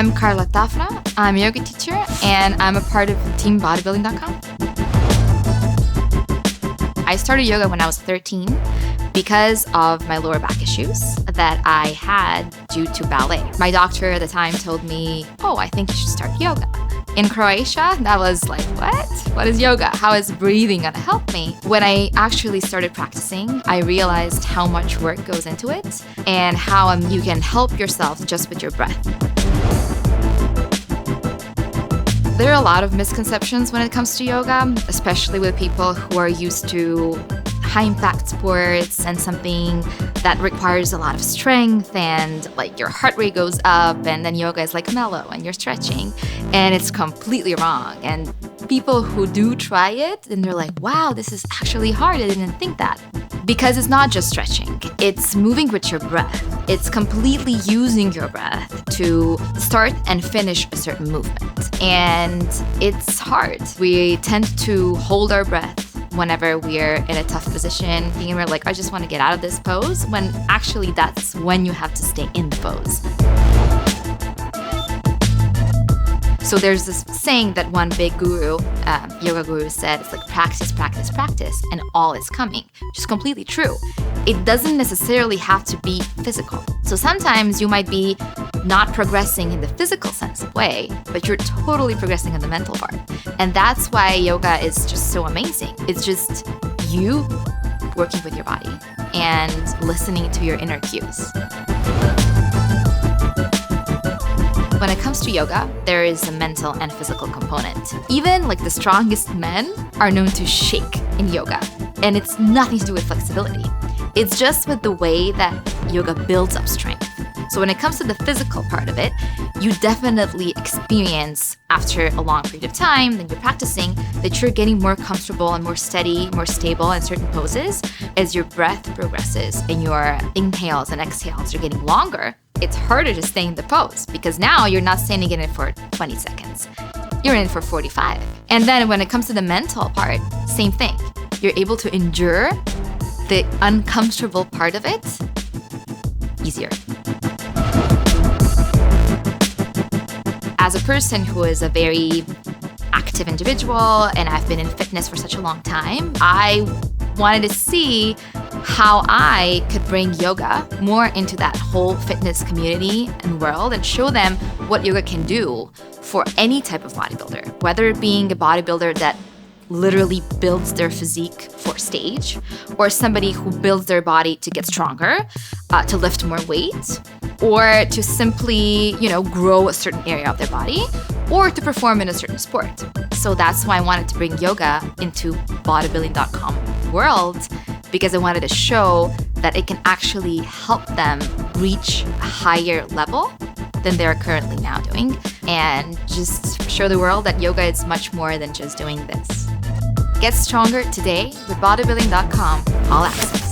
I'm Karla Tafra. I'm a yoga teacher, and I'm a part of team Bodybuilding.com. I started yoga when I was 13 because of my lower back issues that I had due to ballet. My doctor at the time told me, I think you should start yoga. In Croatia, that was like, what? What is yoga? How is breathing gonna help me? When I actually started practicing, I realized how much work goes into it and how you can help yourself just with your breath. There are a lot of misconceptions when it comes to yoga, especially with people who are used to high-impact sports and something that requires a lot of strength and like your heart rate goes up, and then yoga is like mellow and you're stretching, and it's completely wrong. And people who do try it, and they're like, wow, this is actually hard. I didn't think that. Because it's not just stretching, it's moving with your breath. It's completely using your breath to start and finish a certain movement. And it's hard. We tend to hold our breath whenever we're in a tough position, and we're like, I just want to get out of this pose, when actually that's when you have to stay in the pose. So there's this saying that one big guru, yoga guru said, it's like practice, practice, practice, and all is coming, which is completely true. It doesn't necessarily have to be physical. So sometimes you might be not progressing in the physical sense of way, but you're totally progressing in the mental part. And that's why yoga is just so amazing. It's just you working with your body and listening to your inner cues. When it comes to yoga, there is a mental and physical component. Even like the strongest men are known to shake in yoga. And it's nothing to do with flexibility. It's just with the way that yoga builds up strength. So when it comes to the physical part of it, you definitely experience after a long period of time that you're practicing that you're getting more comfortable and more steady, more stable in certain poses as your breath progresses and your inhales and exhales are getting longer. It's harder to stay in the pose because now you're not standing in it for 20 seconds. You're in it for 45. And then when it comes to the mental part, same thing. You're able to endure the uncomfortable part of it easier. As a person who is a very active individual and I've been in fitness for such a long time, I wanted to see how I could bring yoga more into that whole fitness community and world and show them what yoga can do for any type of bodybuilder, whether it being a bodybuilder that literally builds their physique for stage, or somebody who builds their body to get stronger, to lift more weight, or to simply, grow a certain area of their body, or to perform in a certain sport. So that's why I wanted to bring yoga into Bodybuilding.com world, because I wanted to show that it can actually help them reach a higher level than they're currently now doing, and just show the world that yoga is much more than just doing this. Get stronger today with Bodybuilding.com All Access.